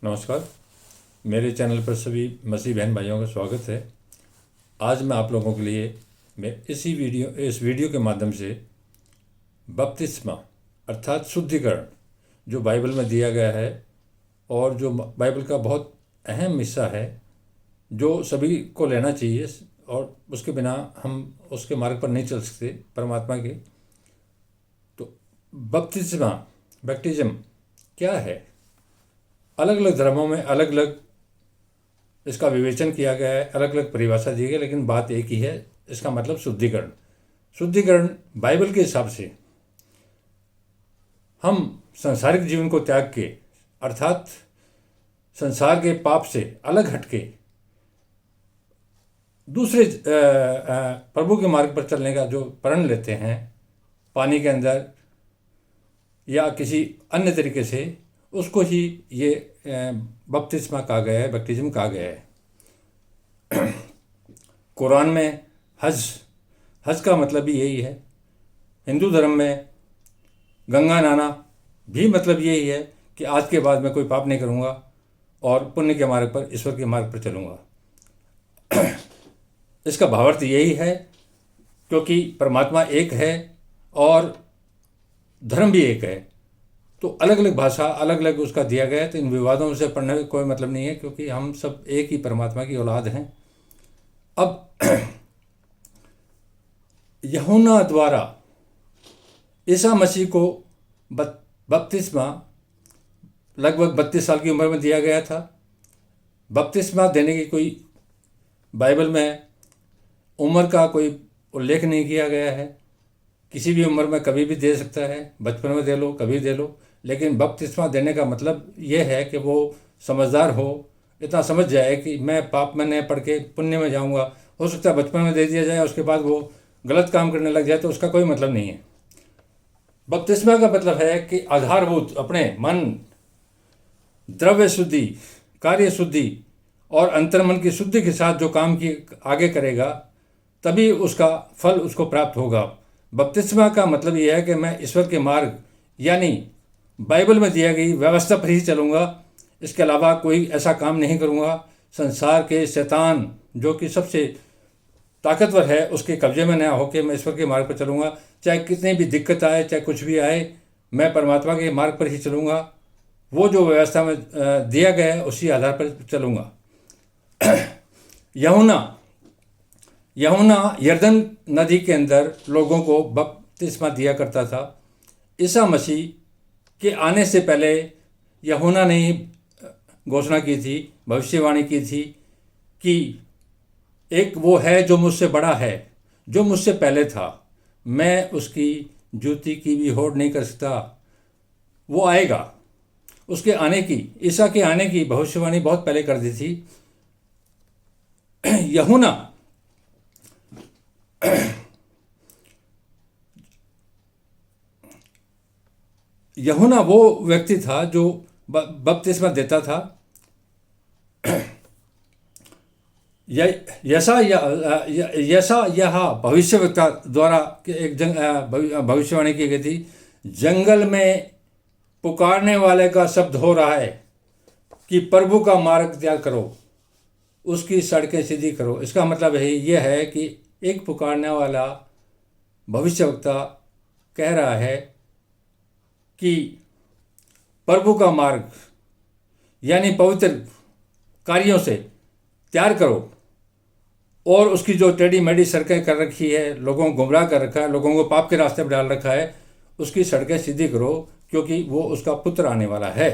नमस्कार। मेरे चैनल पर सभी मसीह बहन भाइयों का स्वागत है। आज मैं आप लोगों के लिए इस वीडियो के माध्यम से बपतिस्मा अर्थात शुद्धिकरण जो बाइबल में दिया गया है और जो बाइबल का बहुत अहम हिस्सा है जो सभी को लेना चाहिए और उसके बिना हम उसके मार्ग पर नहीं चल सकते परमात्मा के। तो बैप्टिज्म क्या है? अलग अलग धर्मों में अलग अलग इसका विवेचन किया गया है, अलग अलग परिभाषा दी गई है, लेकिन बात एक ही है। इसका मतलब शुद्धिकरण। शुद्धिकरण बाइबल के हिसाब से हम सांसारिक जीवन को त्याग के अर्थात संसार के पाप से अलग हटके दूसरे प्रभु के मार्ग पर चलने का जो प्रण लेते हैं, पानी के अंदर या किसी अन्य तरीके से, उसको ही ये बपतिस्मा कहा गया है, बैप्टिज्म कहा गया है। कुरान में हज का मतलब भी यही है। हिंदू धर्म में गंगा नहाना भी मतलब यही है कि आज के बाद मैं कोई पाप नहीं करूँगा और पुण्य के मार्ग पर, ईश्वर के मार्ग पर चलूँगा। इसका भावार्थ यही है क्योंकि परमात्मा एक है और धर्म भी एक है, तो अलग अलग भाषा अलग अलग उसका दिया गया है। तो इन विवादों से पढ़ने का कोई मतलब नहीं है क्योंकि हम सब एक ही परमात्मा की औलाद हैं। अब यूहन्ना द्वारा ईसा मसीह को बपतिस्मा लगभग 32 साल की उम्र में दिया गया था। बपतिस्मा देने की कोई बाइबल में उम्र का कोई उल्लेख नहीं किया गया है। किसी भी उम्र में कभी भी दे सकता है, बचपन में दे लो, कभी दे लो, लेकिन बपतिस्मा देने का मतलब ये है कि वो समझदार हो, इतना समझ जाए कि मैं पाप में न पढ़ के पुण्य में जाऊंगा। हो सकता है बचपन में दे दिया जाए, उसके बाद वो गलत काम करने लग जाए, तो उसका कोई मतलब नहीं है। बपतिस्मा का मतलब है कि आधारभूत अपने मन, द्रव्य शुद्धि, कार्य शुद्धि और अंतर्मन की शुद्धि के साथ जो काम की आगे करेगा तभी उसका फल उसको प्राप्त होगा। बपतिस्मा का मतलब यह है कि मैं ईश्वर के मार्ग यानी बाइबल में दिया गई व्यवस्था पर ही चलूँगा, इसके अलावा कोई ऐसा काम नहीं करूँगा। संसार के शैतान जो कि सबसे ताकतवर है उसके कब्जे में न होकर मैं ईश्वर के मार्ग पर चलूँगा। चाहे कितनी भी दिक्कत आए, चाहे कुछ भी आए, मैं परमात्मा के मार्ग पर ही चलूँगा। वो जो व्यवस्था में दिया गया है उसी आधार पर चलूँगा। यूहन्ना यरदन नदी के अंदर लोगों को बपतिस्मा दिया करता था। ईसा मसीह के आने से पहले यूहन्ना ने घोषणा की थी, भविष्यवाणी की थी कि एक वो है जो मुझसे बड़ा है, जो मुझसे पहले था, मैं उसकी जूती की भी होड़ नहीं कर सकता। वो आएगा। उसके आने की, ईसा के आने की भविष्यवाणी बहुत पहले कर दी थी। यूहन्ना वो व्यक्ति था जो बपतिस्मा देता था। यह भविष्यवक्ता द्वारा एक भविष्यवाणी की गई थी। जंगल में पुकारने वाले का शब्द हो रहा है कि प्रभु का मार्ग तैयार करो, उसकी सड़कें सीधी करो। इसका मतलब यह है कि एक पुकारने वाला भविष्यवक्ता कह रहा है कि प्रभु का मार्ग यानी पवित्र कार्यों से तैयार करो, और उसकी जो टेढ़ी मेढ़ी सड़कें कर रखी है, लोगों को गुमराह कर रखा है, लोगों को पाप के रास्ते पर डाल रखा है, उसकी सड़कें सीधी करो क्योंकि वो उसका पुत्र आने वाला है।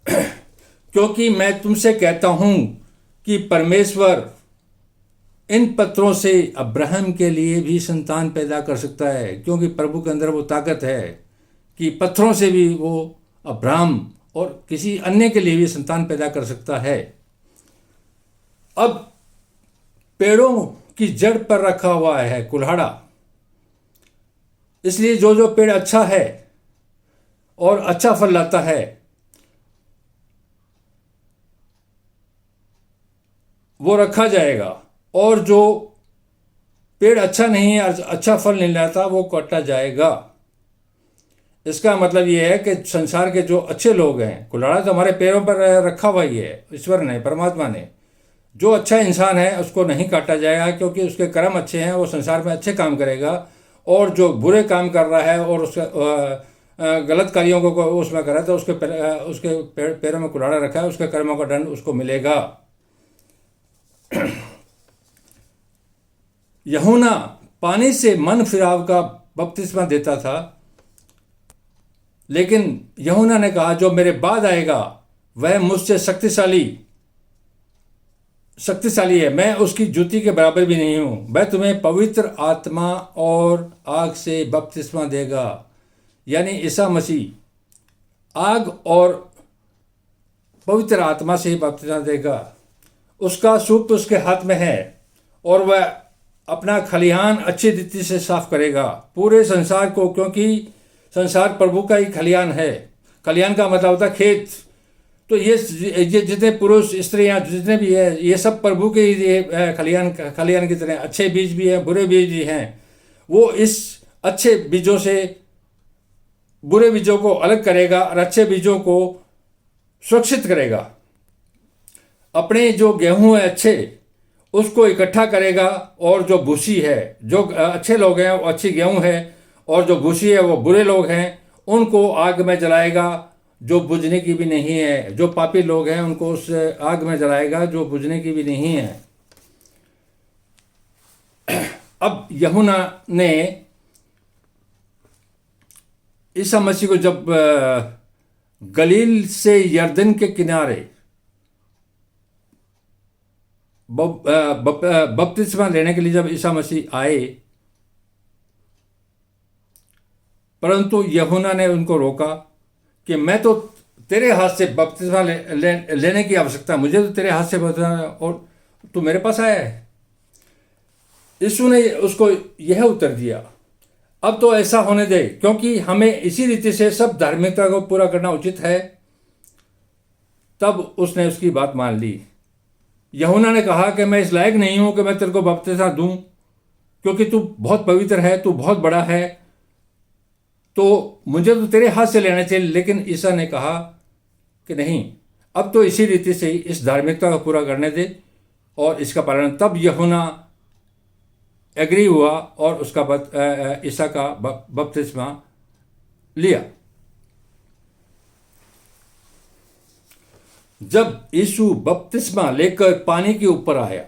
क्योंकि मैं तुमसे कहता हूँ कि परमेश्वर इन पत्थरों से अब्राहम के लिए भी संतान पैदा कर सकता है, क्योंकि प्रभु के अंदर वो ताकत है कि पत्थरों से भी वो अब्राहम और किसी अन्य के लिए भी संतान पैदा कर सकता है। अब पेड़ों की जड़ पर रखा हुआ है कुल्हाड़ा, इसलिए जो जो पेड़ अच्छा है और अच्छा फल लाता है वो रखा जाएगा, और जो पेड़ अच्छा नहीं है, अच्छा फल नहीं लाता, वो काटा जाएगा। इसका मतलब ये है कि संसार के जो अच्छे लोग हैं, कुल्हाड़ा तो हमारे पैरों पर रखा हुआ ही है, ईश्वर ने, परमात्मा ने। जो अच्छा इंसान है उसको नहीं काटा जाएगा, क्योंकि उसके कर्म अच्छे हैं, वो संसार में अच्छे काम करेगा। और जो बुरे काम कर रहा है और उसका गलत कार्यों को उसमें कर रहा है, तो उसके पैरों में कुल्हाड़ा रखा है, उसके कर्मों का दंड उसको मिलेगा। यूहन्ना पानी से मन फिराव का बपतिस्मा देता था, लेकिन यूहन्ना ने कहा जो मेरे बाद आएगा वह मुझसे शक्तिशाली है, मैं उसकी जूती के बराबर भी नहीं हूं। वह तुम्हें पवित्र आत्मा और आग से बपतिस्मा देगा। यानी ईसा मसीह आग और पवित्र आत्मा से बपतिस्मा देगा। उसका सूप उसके हाथ में है और वह अपना खलिहान अच्छी रीति से साफ करेगा पूरे संसार को, क्योंकि संसार प्रभु का ही खलिहान है। खलिहान का मतलब होता है खेत। तो ये जितने पुरुष स्त्रियां जितने भी है, ये सब प्रभु के ही खलिहान की तरह। अच्छे बीज भी हैं, बुरे बीज भी हैं। वो इस अच्छे बीजों से बुरे बीजों को अलग करेगा और अच्छे बीजों को सुरक्षित करेगा। अपने जो गेहूं है अच्छे, उसको इकट्ठा करेगा, और जो भूसी है, जो अच्छे लोग हैं वो अच्छी गेहूं है, और जो भूसी है वो बुरे लोग हैं, उनको आग में जलाएगा जो बुझने की भी नहीं है। जो पापी लोग हैं उनको उस आग में जलाएगा जो बुझने की भी नहीं है। अब यूहन्ना ने ईसा मसीह को जब गलील से यरदन के किनारे बपतिस्मा लेने के लिए जब ईसा मसीह आए, परंतु यूहन्ना ने उनको रोका कि मैं तो तेरे हाथ से बपतिस्मा लेने की आवश्यकता, मुझे तो तेरे हाथ से बपतिस्मा, और तू मेरे पास आया है। यीशु ने उसको यह उत्तर दिया, अब तो ऐसा होने दे, क्योंकि हमें इसी रीति से सब धार्मिकता को पूरा करना उचित है। तब उसने उसकी बात मान ली। यूहन्ना ने कहा कि मैं इस लायक नहीं हूं कि मैं तेरे को बपतिस्मा दूं, क्योंकि तू बहुत पवित्र है, तू बहुत बड़ा है, तो मुझे तो तेरे हाथ से लेना चाहिए। लेकिन ईसा ने कहा कि नहीं, अब तो इसी रीति से इस धार्मिकता को पूरा करने दे और इसका पालन। तब यूहन्ना एग्री हुआ और उसका ईसा का बपतिस्मा लिया। जब यीशु बपतिस्मा लेकर पानी के ऊपर आया,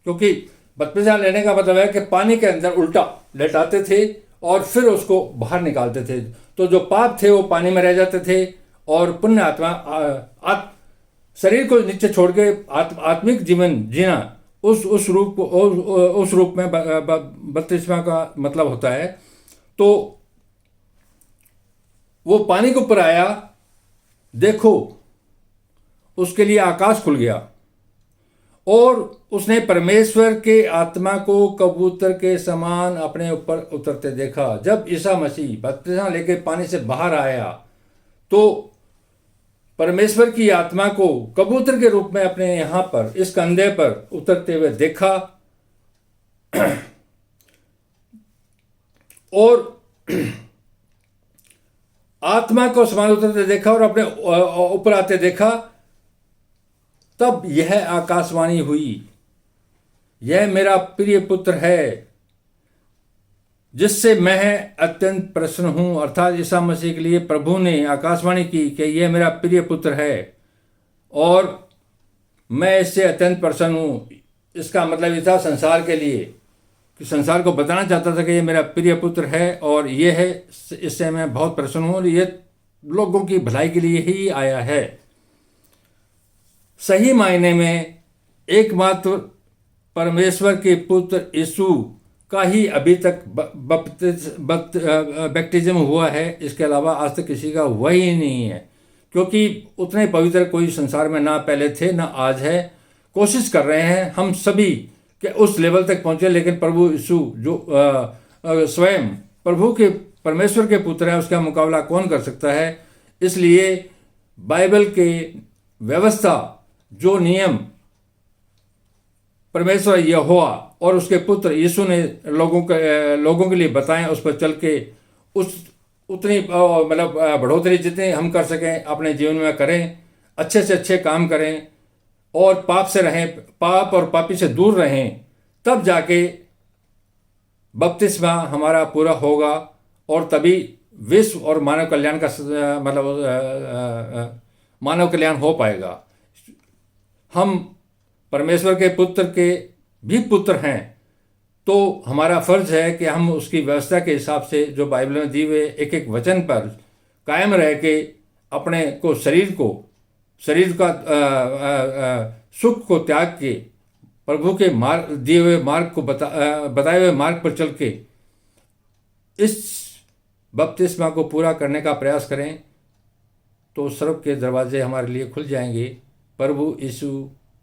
क्योंकि बपतिस्मा लेने का मतलब है कि पानी के अंदर उल्टा लेटाते थे और फिर उसको बाहर निकालते थे, तो जो पाप थे वो पानी में रह जाते थे, और पुण्य आत्मा शरीर को नीचे छोड़ के आत्मिक जीवन जीना, उस रूप में बपतिस्मा का मतलब होता है। तो वो पानी के ऊपर आया, देखो उसके लिए आकाश खुल गया और उसने परमेश्वर के आत्मा को कबूतर के समान अपने ऊपर उतरते देखा। जब ईसा मसीह बपतिस्मा लेके पानी से बाहर आया तो परमेश्वर की आत्मा को कबूतर के रूप में अपने यहाँ पर इस कंधे पर उतरते हुए देखा, और आत्मा को समान उतरते देखा और अपने ऊपर आते देखा। तब यह आकाशवाणी हुई, यह मेरा प्रिय पुत्र है जिससे मैं अत्यंत प्रसन्न हूं। अर्थात ईसा मसीह के लिए प्रभु ने आकाशवाणी की कि यह मेरा प्रिय पुत्र है और मैं इससे अत्यंत प्रसन्न हूं। इसका मतलब ये था संसार के लिए, कि संसार को बताना चाहता था कि यह मेरा प्रिय पुत्र है और ये है, इससे मैं बहुत प्रसन्न हूं और ये लोगों की भलाई के लिए ही आया है। सही मायने में एकमात्र परमेश्वर के पुत्र यीशु का ही अभी तक बैप्टिज्म हुआ है, इसके अलावा आज तक किसी का हुआ ही नहीं है, क्योंकि उतने पवित्र कोई संसार में ना पहले थे ना आज है। कोशिश कर रहे हैं हम सभी कि उस लेवल तक पहुंचे, लेकिन प्रभु यीशु जो स्वयं प्रभु के परमेश्वर के पुत्र है, उसका मुकाबला कौन कर सकता है। इसलिए बाइबल के व्यवस्था, जो नियम परमेश्वर यहोवा और उसके पुत्र यीशु ने लोगों के लिए बताएं, उस पर चल के उतनी मतलब बढ़ोतरी जितनी हम कर सकें अपने जीवन में करें, अच्छे से अच्छे काम करें और पाप से रहें, पाप और पापी से दूर रहें, तब जाके बपतिस्मा हमारा पूरा होगा और तभी विश्व और मानव कल्याण का मतलब मानव कल्याण हो पाएगा। हम परमेश्वर के पुत्र के भी पुत्र हैं, तो हमारा फर्ज है कि हम उसकी व्यवस्था के हिसाब से जो बाइबल में दिए हुए एक एक वचन पर कायम रह के अपने को शरीर का सुख को त्याग के प्रभु के मार्ग दिए हुए मार्ग को बताए हुए मार्ग पर चल के इस बपतिस्मा को पूरा करने का प्रयास करें, तो स्वर्ग के दरवाजे हमारे लिए खुल जाएंगे। प्रभु यीशु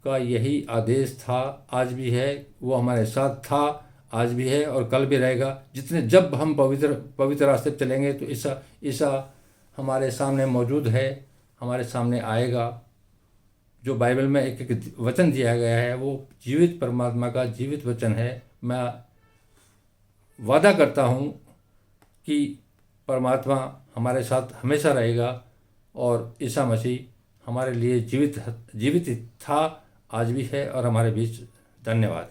का यही आदेश था, आज भी है, वो हमारे साथ था, आज भी है और कल भी रहेगा। जब हम पवित्र रास्ते पर चलेंगे तो ईसा हमारे सामने मौजूद है, हमारे सामने आएगा। जो बाइबल में एक एक वचन दिया गया है वो जीवित परमात्मा का जीवित वचन है। मैं वादा करता हूँ कि परमात्मा हमारे साथ हमेशा रहेगा और ईसा मसीह हमारे लिए जीवित था, आज भी है और हमारे बीच। धन्यवाद।